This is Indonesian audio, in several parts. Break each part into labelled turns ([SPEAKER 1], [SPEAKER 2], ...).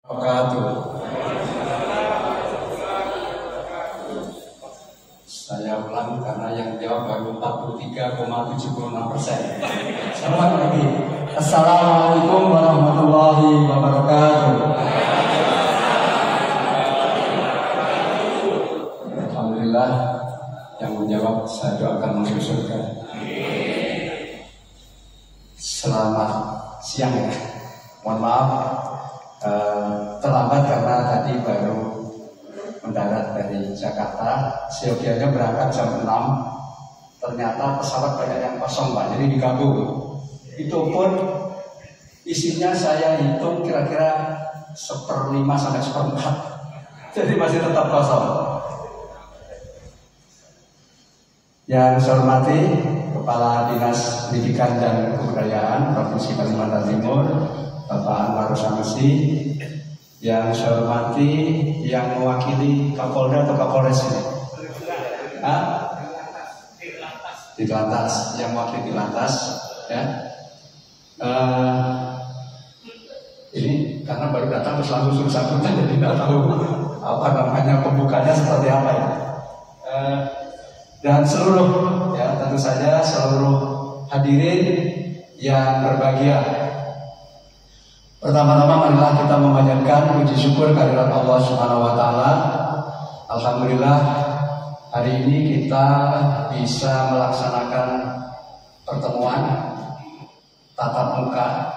[SPEAKER 1] Wabarakatuh. Saya ulang karena yang jawab baru 43,76%. Selamat pagi. Assalamualaikum warahmatullahi wabarakatuh. Alhamdulillah, yang menjawab saya doakan masuk surga. Selamat siang ya. Mohon maaf terlambat karena tadi baru mendarat dari Jakarta. Seyogianya berangkat jam 6. Ternyata pesawat banyak yang kosong Pak, jadi digabung. Itu pun isinya saya hitung kira-kira 1/5 sampai 1/4. Jadi masih tetap kosong. Yang saya hormati Kepala Dinas Pendidikan dan Kebudayaan Provinsi Kalimantan Timur, Bapak Anwar Sanusi. Yang saya hormati yang mewakili Kapolda atau Kapolres ini? Di Lantas, yang mewakili di Lantas, ya. Ini karena baru datang terus langsung suruh sambutan, jadi tidak tahu apa namanya pembukanya seperti apa ya. Dan seluruh, ya tentu saja seluruh hadirin yang berbahagia. Pertama-tama marilah kita memanjatkan puji syukur kehadirat Allah Subhanahu wa taala. Alhamdulillah hari ini kita bisa melaksanakan pertemuan tatap muka,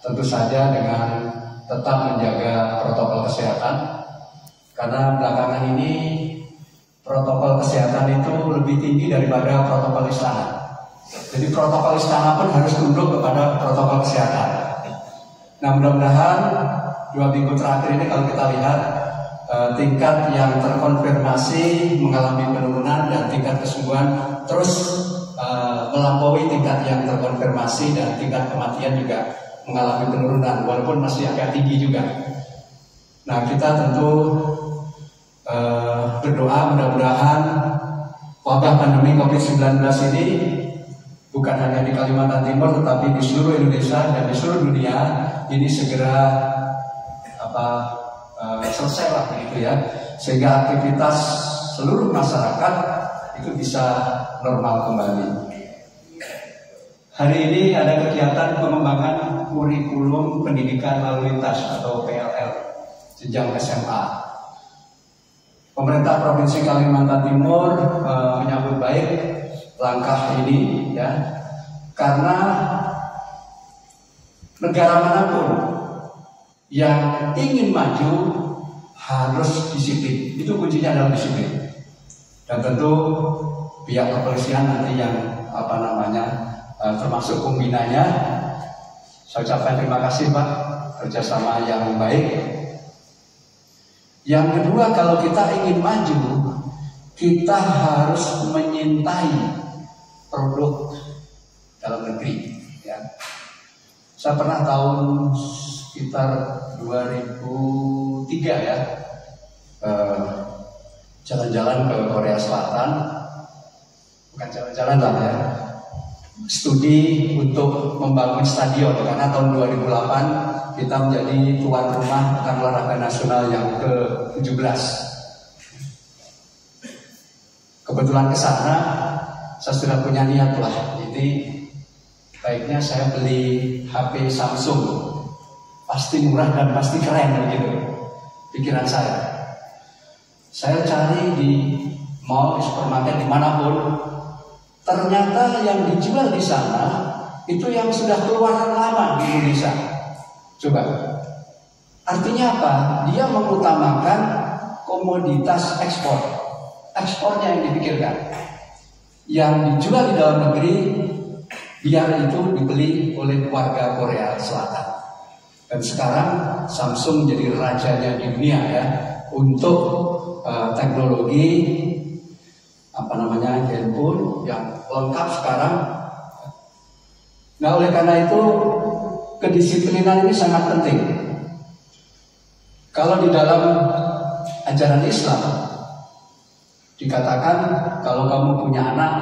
[SPEAKER 1] tentu saja dengan tetap menjaga protokol kesehatan. Karena belakangan ini protokol kesehatan itu lebih tinggi daripada protokol istana. Jadi protokol istana pun harus tunduk kepada protokol kesehatan. Nah, mudah-mudahan 2 minggu terakhir ini kalau kita lihat tingkat yang terkonfirmasi mengalami penurunan dan tingkat kesembuhan terus melampaui tingkat yang terkonfirmasi, dan tingkat kematian juga mengalami penurunan walaupun masih agak tinggi juga. Nah, kita tentu berdoa mudah-mudahan wabah pandemi COVID-19 ini bukan hanya di Kalimantan Timur tetapi di seluruh Indonesia dan di seluruh dunia ini segera selesai lah begitu ya, sehingga aktivitas seluruh masyarakat itu bisa normal kembali. Hari ini ada kegiatan pengembangan kurikulum pendidikan lalu lintas atau PLL jenjang SMA. Pemerintah Provinsi Kalimantan Timur menyambut baik langkah ini ya, karena negara manapun yang ingin maju harus disiplin. Itu kuncinya adalah disiplin. Dan tentu pihak kepolisian nanti yang termasuk pembinanya, saya ucapkan terima kasih Pak, kerjasama yang baik. Yang kedua, kalau kita ingin maju, kita harus menyintai produk dalam negeri ya. Saya pernah tahun sekitar 2003 ya jalan-jalan ke Korea Selatan, bukan jalan-jalan lah ya, studi untuk membangun stadion, karena tahun 2008 kita menjadi tuan rumah Pekan Olahraga Nasional yang ke-17. Kebetulan ke sana saya sudah punya niat lah, jadi baiknya saya beli HP Samsung, pasti murah dan pasti keren begitu pikiran saya. Saya cari di mall, di supermarket, dimanapun, ternyata yang dijual di sana itu yang sudah keluaran lama di Indonesia. Coba, artinya apa? Dia mengutamakan komoditas ekspor, ekspornya yang dipikirkan. Yang dijual di dalam negeri biar itu dibeli oleh warga Korea Selatan. Dan sekarang Samsung jadi rajanya di dunia ya untuk teknologi handphone yang lengkap sekarang. Nah, oleh karena itu kedisiplinan ini sangat penting. Kalau di dalam ajaran Islam dikatakan kalau kamu punya anak,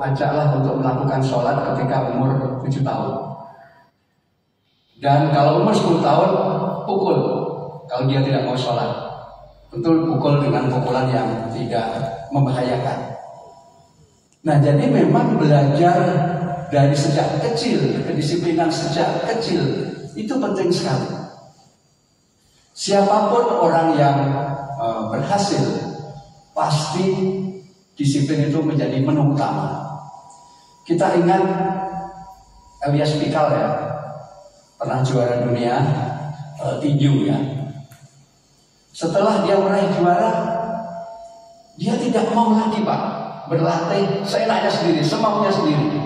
[SPEAKER 1] ajaklah untuk melakukan sholat ketika umur 7 tahun. Dan kalau umur 10 tahun, pukul. Kalau dia tidak mau sholat, tentu pukul dengan pukulan yang tidak membahayakan. Nah, jadi memang belajar dari sejak kecil, kedisiplinan sejak kecil itu penting sekali. Siapapun orang yang berhasil, pasti disiplin itu menjadi menu utama. Kita ingat Elias Pikal ya, pernah juara dunia tinju ya. Setelah dia meraih juara, dia tidak mau lagi Pak berlatih seenaknya sendiri, semaunya sendiri.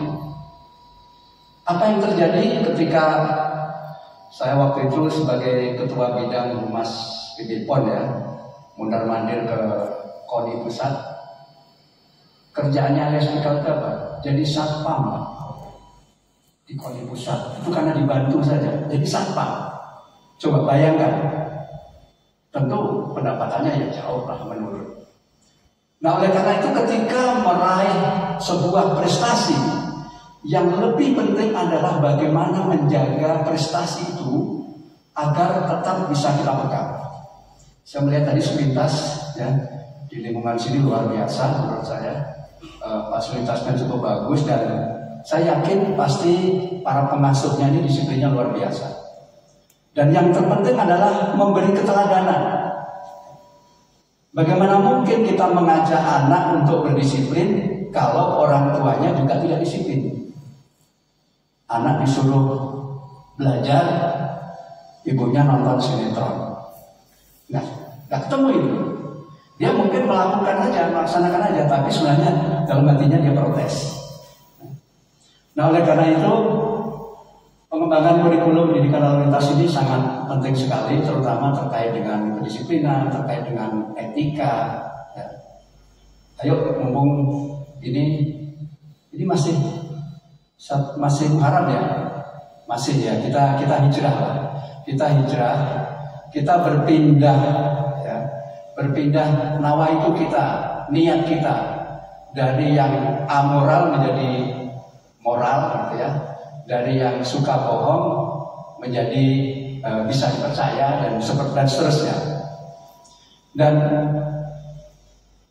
[SPEAKER 1] Apa yang terjadi ketika saya waktu itu sebagai ketua bidang Humas PBPON ya, mundar-mandir ke KONI pusat. Kerjaannya Elias Pikal itu apa? Jadi satpam Pak, di KONI pusat. Itu karena dibantu saja, jadi satpam. Coba bayangkan, tentu pendapatannya ya jauh lah menurun. Nah, oleh karena itu ketika meraih sebuah prestasi, yang lebih penting adalah bagaimana menjaga prestasi itu agar tetap bisa kita pegang. Saya melihat tadi sepintas ya, di lingkungan sini luar biasa menurut saya. Fasilitasnya cukup bagus dan saya yakin pasti para pengasuhnya ini disiplinnya luar biasa. Dan yang terpenting adalah memberi keteladanan. Bagaimana mungkin kita mengajak anak untuk berdisiplin kalau orang tuanya juga tidak disiplin? Anak disuruh belajar, ibunya nonton sinetron. Nah, nggak ketemu itu. Dia mungkin melakukan aja, melaksanakan aja, tapi sebenarnya dalam hatinya dia protes. Nah, oleh karena itu pengembangan kurikulum pendidikan lalu lintas ini sangat penting sekali, terutama terkait dengan kedisiplinan, terkait dengan etika. Ya. Ayo, mumpung ini masih Muharram ya, masih ya, kita hijrah lah, kita berpindah ya, berpindah nawa itu kita, niat kita dari yang amoral menjadi moral gitu ya, dari yang suka bohong menjadi bisa dipercaya dan seterusnya. Dan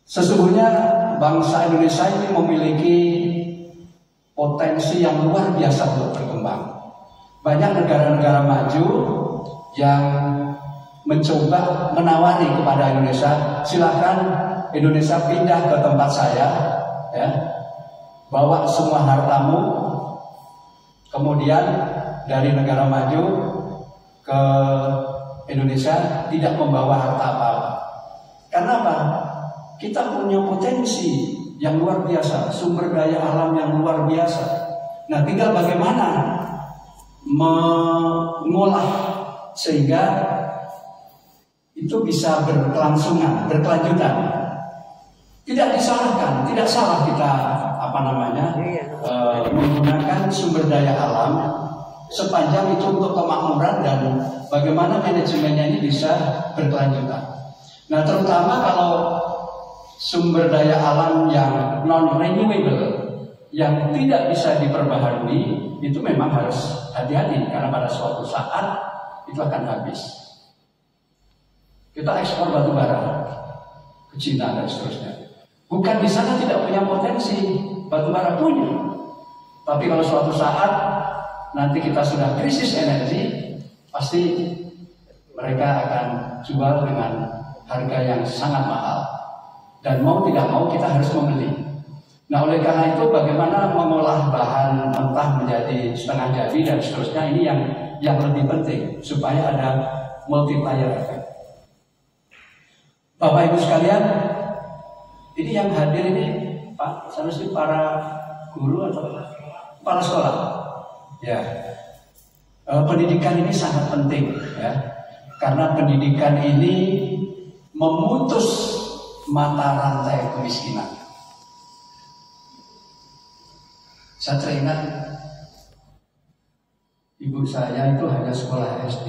[SPEAKER 1] sesungguhnya bangsa Indonesia ini memiliki potensi yang luar biasa untuk berkembang. Banyak negara-negara maju yang mencoba menawari kepada Indonesia, silakan Indonesia pindah ke tempat saya, ya, bawa semua hartamu, kemudian dari negara maju ke Indonesia tidak membawa harta apa-apa. Karena apa? Kita punya potensi yang luar biasa, sumber daya alam yang luar biasa. Nah, tinggal bagaimana mengolah sehingga itu bisa berkelangsungan, berkelanjutan. Tidak disalahkan, tidak salah kita menggunakan sumber daya alam sepanjang itu untuk kemakmuran dan bagaimana manajemennya ini bisa berkelanjutan. Nah, terutama kalau sumber daya alam yang non-renewable, yang tidak bisa diperbaharui, itu memang harus hati-hati karena pada suatu saat itu akan habis. Kita ekspor batu bara ke Cina dan seterusnya. Bukan di sana tidak punya potensi, batu bara punya. Tapi kalau suatu saat nanti kita sudah krisis energi, pasti mereka akan jual dengan harga yang sangat mahal. Dan mau tidak mau kita harus membeli. Nah, oleh karena itu bagaimana mengolah bahan mentah menjadi setengah jadi dan seterusnya, ini yang lebih penting supaya ada multiplier effect. Bapak Ibu sekalian, ini yang hadir ini Pak Sanusi, para guru atau para sekolah? Ya, pendidikan ini sangat penting ya, karena pendidikan ini memutus mata rantai kemiskinan. Saya teringat ibu saya itu hanya sekolah SD.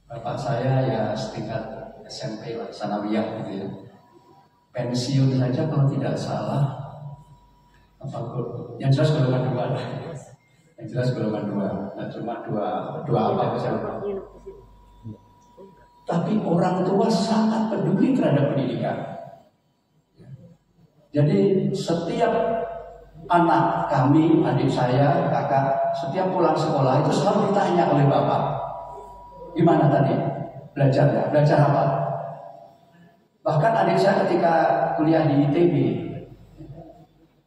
[SPEAKER 1] Bapak saya ya setingkat SMP lah, sanawiyah gitu ya. Pensiun saja kalau tidak salah, yang jelas golongan 2 lah. Yang jelas golongan 2, nah, cuma dua apa saja. Tapi orang tua sangat peduli terhadap pendidikan. Jadi setiap anak kami, adik saya, kakak, setiap pulang sekolah itu selalu ditanya oleh bapak, gimana tadi belajarnya, belajar apa? Bahkan adik saya ketika kuliah di ITB,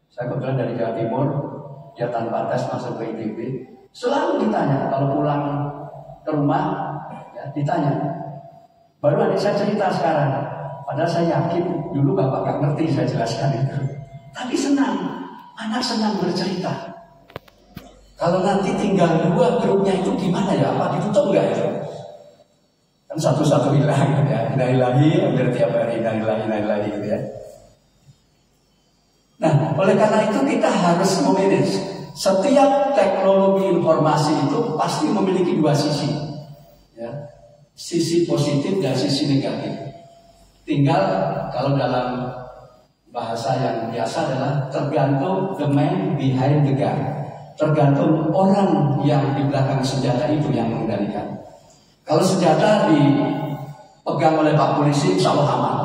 [SPEAKER 1] saya kebetulan dari Jawa Timur, dia tanpa tes masuk ke ITB, selalu ditanya kalau pulang ke rumah, ya, ditanya. Baru adik saya cerita sekarang. Padahal saya yakin dulu bapak gak ngerti saya jelaskan itu. Tapi senang, anak senang bercerita. Kalau nanti tinggal 2 grupnya itu gimana ya? Apa ditutup enggak itu? Kan satu-satu hilang ya. Innalillahi, hampir tiap hari innalillahi gitu ya. Nah, oleh karena itu kita harus memanage. Setiap teknologi informasi itu pasti memiliki 2 sisi. Ya. Sisi positif dan sisi negatif. Tinggal kalau dalam bahasa yang biasa adalah tergantung the man behind the gun. Tergantung orang yang di belakang senjata itu yang mengendalikan. Kalau senjata dipegang oleh Pak Polisi, insya Allah aman.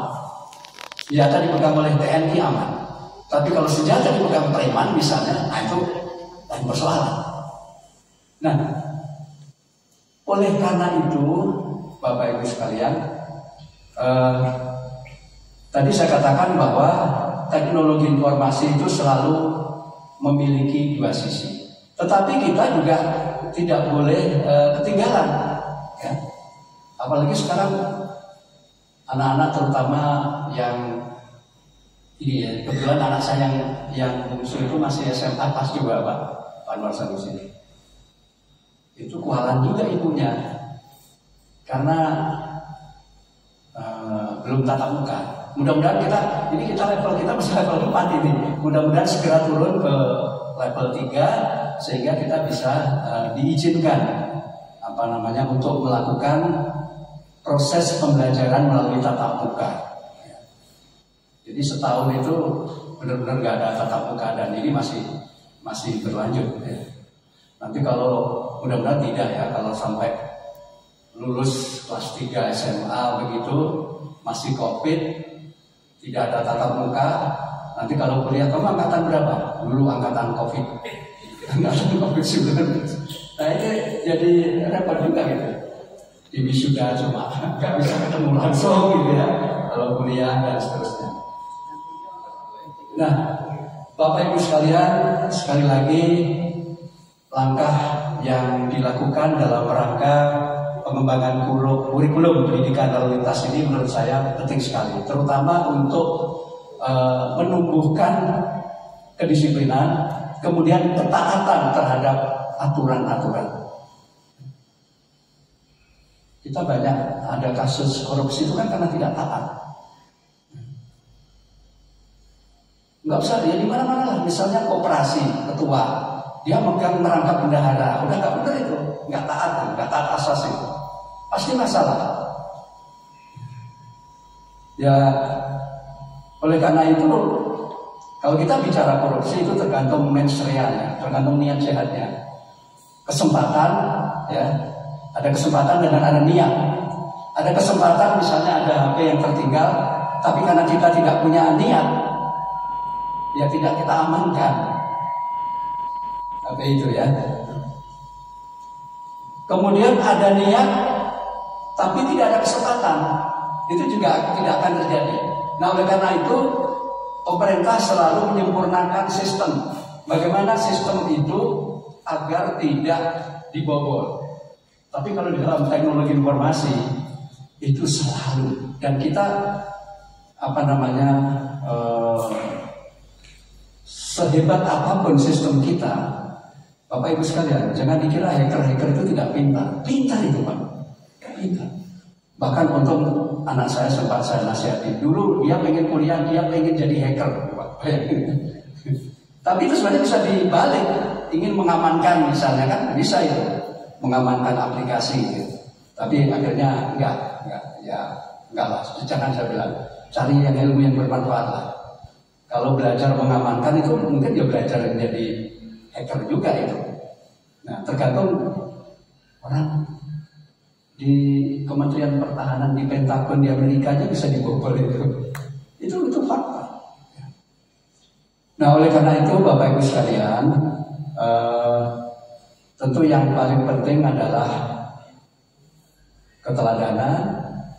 [SPEAKER 1] Senjata dipegang oleh TNI aman. Tapi kalau senjata dipegang preman misalnya, nah itu lain persoalan. Nah, oleh karena itu, Bapak Ibu sekalian, tadi saya katakan bahwa teknologi informasi itu selalu memiliki 2 sisi. Tetapi kita juga tidak boleh ketinggalan. Ya. Apalagi sekarang anak-anak terutama yang ini ya, kebetulan anak saya yang bungsu itu masih SMA pas juga Pak Anwar Sanusi. Itu kualan juga ibunya karena belum tatap muka. Mudah-mudahan kita level kita masih level 4 ini. Mudah-mudahan segera turun ke level 3 sehingga kita bisa diizinkan untuk melakukan proses pembelajaran melalui tatap muka. Jadi setahun itu benar-benar nggak ada tatap muka dan ini masih berlanjut. Ya. Nanti kalau mudah-mudahan tidak ya, kalau sampai lulus kelas 3 SMA begitu masih COVID, tidak ada tatap muka. Nanti kalau kuliah, kamu angkatan berapa? Dulu angkatan COVID, angkatan COVID-19. Nah ini jadi repot juga gitu. Di wisuda cuma nggak bisa ketemu langsung gitu ya. Kalau kuliah dan seterusnya. Nah, Bapak Ibu sekalian, sekali lagi langkah yang dilakukan dalam rangka pengembangan kurikulum pendidikan lalu lintas ini menurut saya penting sekali, terutama untuk menumbuhkan kedisiplinan, kemudian ketaatan terhadap aturan-aturan. Kita banyak ada kasus korupsi itu kan karena tidak taat. Nggak usah ya di mana-mana lah, misalnya koperasi ketua dia megang merangkap bendahara, udah nggak benar itu, nggak taat asas itu, pasti masalah. Ya oleh karena itu kalau kita bicara korupsi itu tergantung mensreanya, tergantung niat sehatnya, kesempatan ya, ada kesempatan dengan ada niat, ada kesempatan misalnya ada HP yang tertinggal, tapi karena kita tidak punya niat, ya tidak kita amankan. Apa itu ya? Kemudian ada niat tapi tidak ada kesempatan, itu juga tidak akan terjadi. Nah oleh karena itu pemerintah selalu menyempurnakan sistem. Bagaimana sistem itu agar tidak dibobol. Tapi kalau di dalam teknologi informasi itu selalu, dan kita sehebat apapun sistem kita, Bapak Ibu sekalian, jangan dikira hacker itu tidak pintar. Pintar itu Pak, pintar. Bahkan untuk anak saya sempat saya nasihati. Dulu dia pengen kuliah, dia pengen jadi hacker Pak. Tapi itu sebenarnya bisa dibalik. Ingin mengamankan misalnya kan, bisa itu. Mengamankan aplikasi gitu. Tapi akhirnya enggak lah. Jangan saya bilang. Cari yang ilmu yang bermanfaat lah. Kalau belajar mengamankan itu mungkin dia belajar menjadi hacker juga itu. Nah, tergantung orang di Kementerian Pertahanan, di Pentagon, di Amerika aja bisa dibobol itu. Itu fakta. Nah, oleh karena itu Bapak Ibu sekalian, tentu yang paling penting adalah keteladanan,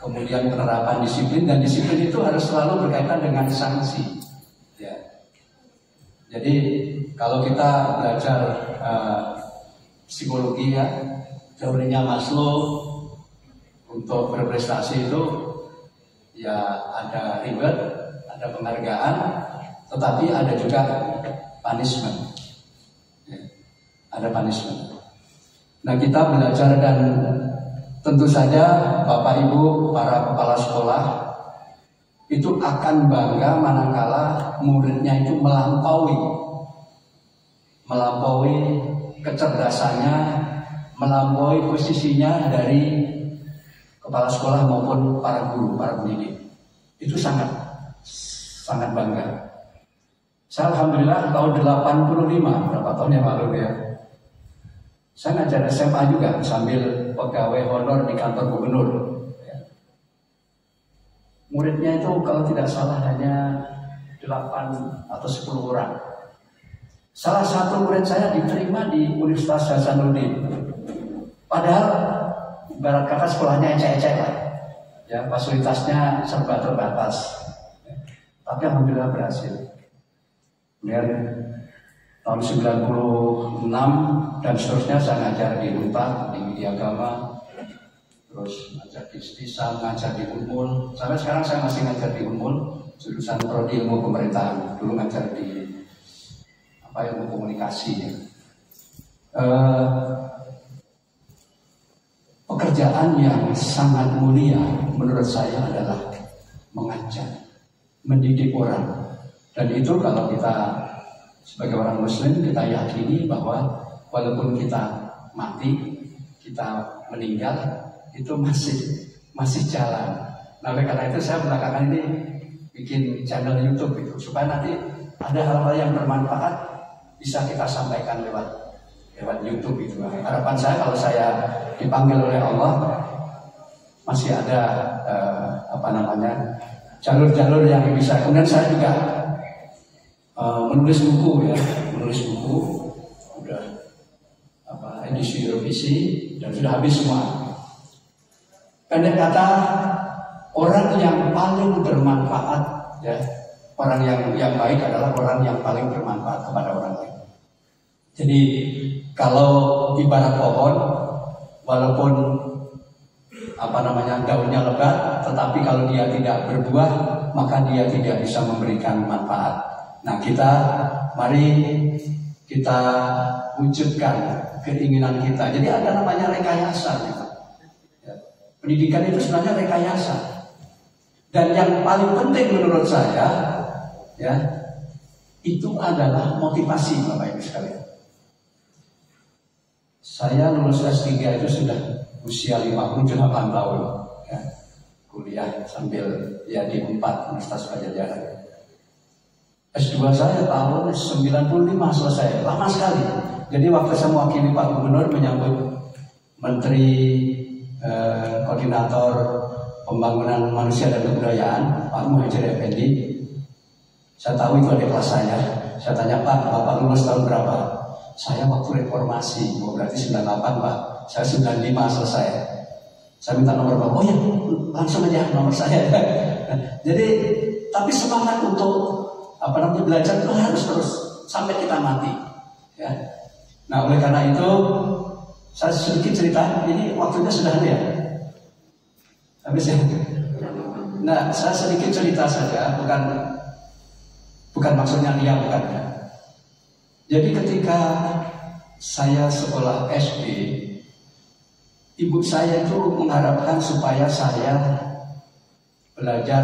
[SPEAKER 1] kemudian penerapan disiplin, dan disiplin itu harus selalu berkaitan dengan sanksi. Ya. Jadi kalau kita belajar psikologi ya, teorinya Maslow, untuk berprestasi itu ya ada reward, ada penghargaan, tetapi ada juga punishment. Ya, ada punishment. Nah, kita belajar, dan tentu saja Bapak Ibu para kepala sekolah itu akan bangga manakala muridnya itu melampaui kecerdasannya, melampaui posisinya dari kepala sekolah maupun para guru, para pendidik. Itu sangat bangga. Saya alhamdulillah tahun 85, berapa tahun yang lalu ya, saya ngajar SMA juga sambil pegawai honor di kantor gubernur. Muridnya itu kalau tidak salah hanya 8 atau 10 orang. Salah satu murid saya diterima di Universitas Hasanuddin. Padahal ibarat kata sekolahnya ecek-ecek lah, ya, fasilitasnya serba terbatas. Tapi alhamdulillah berhasil. Kemudian tahun 96 dan seterusnya saya ngajar di Unpad, di Media Agama, terus ngajar di Stisam, ngajar di Unmul. Sampai sekarang saya masih ngajar di Unmul, jurusan Prodi Ilmu Pemerintahan. Dulu ngajar di ilmu komunikasi. Pekerjaan yang sangat mulia menurut saya adalah mengajar, mendidik orang. Dan itu kalau kita sebagai orang Muslim, kita yakini bahwa walaupun kita mati, kita meninggal, itu masih jalan. Nah, oleh karena itu saya belakangan ini bikin channel YouTube itu, supaya nanti ada hal-hal yang bermanfaat bisa kita sampaikan lewat YouTube itu. Harapan saya kalau saya dipanggil oleh Allah, masih ada jalur-jalur yang bisa. Kemudian saya juga menulis buku, udah edisi revisi dan sudah habis semua. Pendek kata, orang yang paling bermanfaat, ya, orang yang baik adalah orang yang paling bermanfaat kepada orang lain. Jadi kalau ibarat pohon, walaupun daunnya lebat, tetapi kalau dia tidak berbuah, maka dia tidak bisa memberikan manfaat. Nah, mari kita wujudkan keinginan kita. Jadi ada namanya rekayasa. Ya. Pendidikan itu sebenarnya rekayasa. Dan yang paling penting menurut saya, ya, itu adalah motivasi, Bapak Ibu sekalian. Saya lulus S3 itu sudah usia 58 tahun, ya, kuliah sambil ya di Unpad, Universitas Pajajaran. S2 saya tahun 95 selesai, lama sekali. Jadi waktu saya mewakili Pak Gubernur menyambut Menteri Koordinator Pembangunan Manusia dan Kebudayaan, Pak Muhajir Effendi, saya tahu itu adik kelas saya. Saya tanya, Pak, Bapak lulus tahun berapa? Saya waktu reformasi, berarti 98 Pak. Saya 95 selesai. Saya minta nomor Bapak, oh ya langsung aja nomor saya. Jadi, tapi semangat untuk belajar itu harus terus sampai kita mati. Ya. Nah, oleh karena itu, saya sedikit cerita, ini waktunya sudah ada ya? Habis ya? Nah, saya sedikit cerita saja, bukan maksudnya dia, bukan ya. Jadi ketika saya sekolah SD, ibu saya itu mengharapkan supaya saya belajar,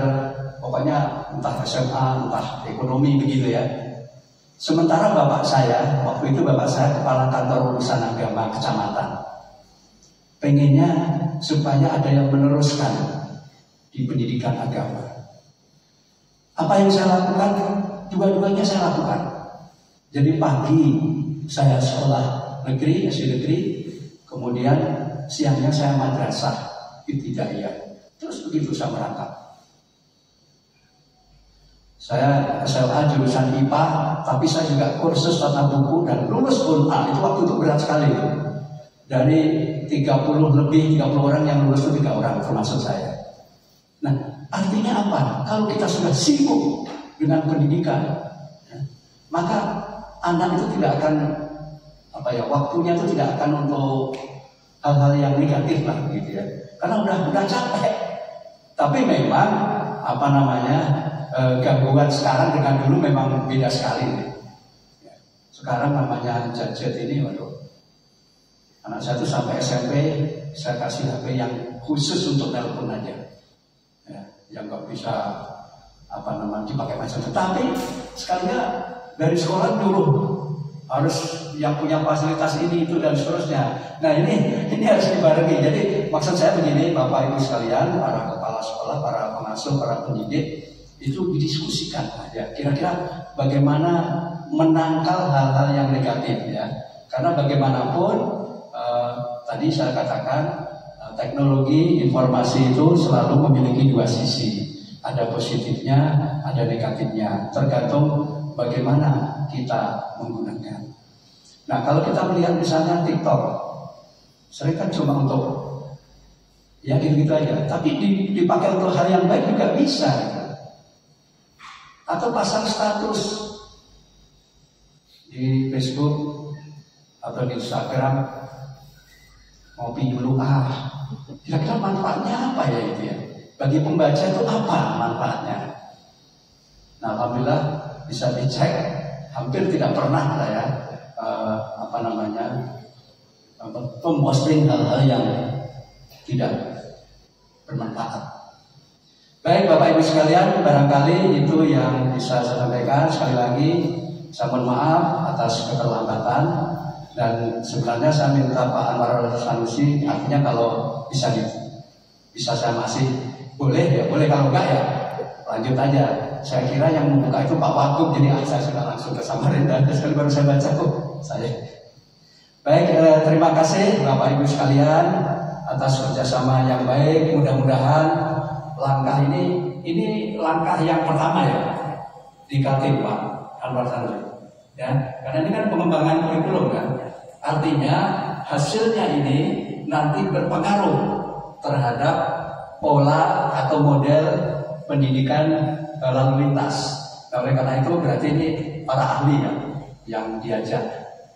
[SPEAKER 1] pokoknya entah SMA, entah ekonomi begitu ya. Sementara bapak saya, waktu itu bapak saya kepala kantor urusan agama kecamatan, pengennya supaya ada yang meneruskan di pendidikan agama. Apa yang saya lakukan? Dua-duanya saya lakukan. Jadi pagi saya sekolah negeri, SD negeri, kemudian siangnya saya madrasah ibtidaiyah. Terus begitu saya merangkap. Saya SMA jurusan IPA, tapi saya juga kursus tata buku dan lulus UNA. Itu waktu itu berat sekali. Dari 30 orang yang lulus itu 3 orang, termasuk saya. Nah, artinya apa? Kalau kita sudah sibuk dengan pendidikan, maka anak itu tidak akan waktunya itu tidak akan untuk hal-hal yang negatif lah gitu ya. Karena udah capek. Tapi memang gangguan sekarang dengan dulu memang beda sekali. Sekarang namanya gadget ini, waduh. Anak saya tuh sampai SMP saya kasih HP yang khusus untuk telepon aja, ya, yang nggak bisa dipakai macam. Tetapi sekalinya dari sekolah dulu harus yang punya fasilitas ini itu dan seterusnya. Nah ini harus dibarengi. Jadi maksud saya begini, Bapak Ibu sekalian, para kepala sekolah, para pengasuh, para pendidik, itu didiskusikan ya. Kira-kira bagaimana menangkal hal-hal yang negatif ya. Karena bagaimanapun tadi saya katakan teknologi informasi itu selalu memiliki 2 sisi. Ada positifnya, ada negatifnya. Tergantung bagaimana kita menggunakan. Nah, kalau kita melihat misalnya TikTok, sering kan cuma untuk ya gitu aja. Tapi dipakai untuk hal yang baik juga bisa. Atau pasang status di Facebook atau di Instagram, ngopi dulu kira-kira manfaatnya apa ya itu ya? Bagi pembaca itu apa manfaatnya? Nah, alhamdulillah bisa dicek, hampir tidak pernah saya memposting hal-hal yang tidak bermanfaat. Baik Bapak Ibu sekalian, barangkali itu yang bisa saya sampaikan. Sekali lagi saya mohon maaf atas keterlambatan, dan sebenarnya saya minta Pak Anwar Sanusi, artinya kalau bisa saya masih boleh ya boleh, kalau enggak ya lanjut aja. Saya kira yang membuka itu Pak Wagub, jadi saya sudah langsung ke Samarinda, sekali baru saya baca saya. Baik, terima kasih Bapak Ibu sekalian atas kerjasama yang baik. Mudah-mudahan langkah ini langkah yang pertama ya di Kaltim Pak Anwar Sanusi ya, karena ini kan pengembangan kurikulum kan, artinya hasilnya ini nanti berpengaruh terhadap pola atau model pendidikan lalu lintas. Nah, oleh karena itu berarti ini para ahli ya yang diajak,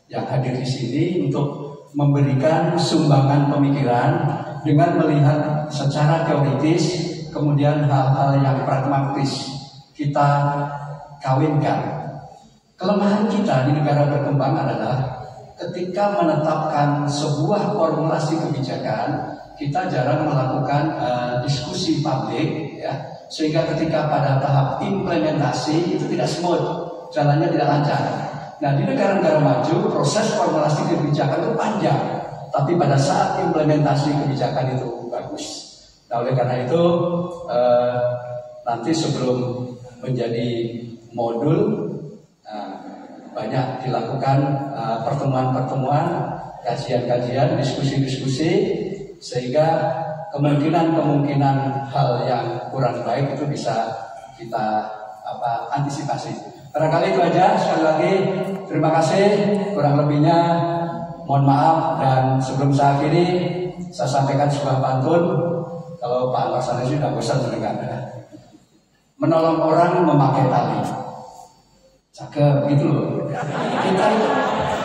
[SPEAKER 1] yang hadir di sini untuk memberikan sumbangan pemikiran dengan melihat secara teoritis, kemudian hal-hal yang pragmatis kita kawinkan. Kelemahan kita di negara berkembang adalah ketika menetapkan sebuah formulasi kebijakan, kita jarang melakukan diskusi publik ya, sehingga ketika pada tahap implementasi itu tidak smooth, jalannya tidak lancar. Nah, di negara-negara maju proses formulasi kebijakan itu panjang, tapi pada saat implementasi kebijakan itu bagus. Nah, oleh karena itu nanti sebelum menjadi modul banyak dilakukan pertemuan-pertemuan, kajian-kajian, diskusi-diskusi, sehingga kemungkinan hal yang kurang baik itu bisa kita antisipasi. Barangkali itu aja. Sekali lagi terima kasih, kurang lebihnya mohon maaf, dan sebelum saya akhiri saya sampaikan sebuah pantun. Kalau Pak Anwar Sanusi sudah bosan mendengar, menolong orang memakai tali. Cakep gitu loh.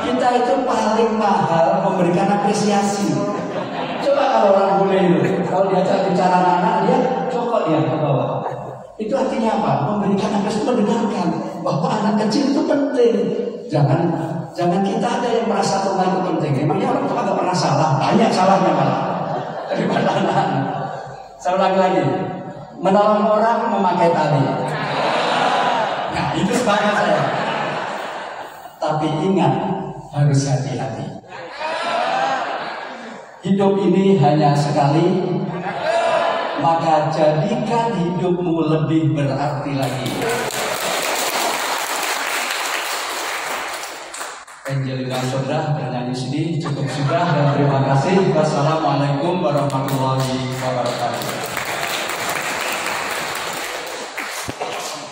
[SPEAKER 1] Kita itu paling mahal memberikan apresiasi. Coba kalau orang bule itu, kalau diajak bicara anak, dia cokok dia ke bawah. Itu artinya apa? Memberikan apresiasi, mendengarkan bahwa anak kecil itu penting. Jangan kita ada yang merasa tua itu penting. Emangnya orang tua nggak pernah salah? Banyak salahnya malah daripada anak. Saya ulangi lagi, menolong orang memakai tali. Nah, itu semangat saya. Tapi ingat, harus hati-hati. Hidup ini hanya sekali, maka jadikan hidupmu lebih berarti lagi. Angelina Sondra bernyanyi sedih. Cukup sudah dan terima kasih. Wassalamualaikum warahmatullahi wabarakatuh.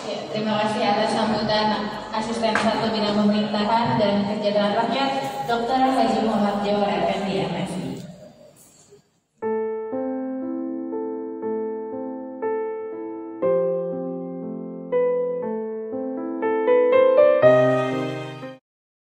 [SPEAKER 2] Ya, terima kasih atas sambutan Asisten 1 Bidang Pemerintahan dan Kesejahteraan Rakyat Dr. Haji Muhammad Johar Effendi, MS.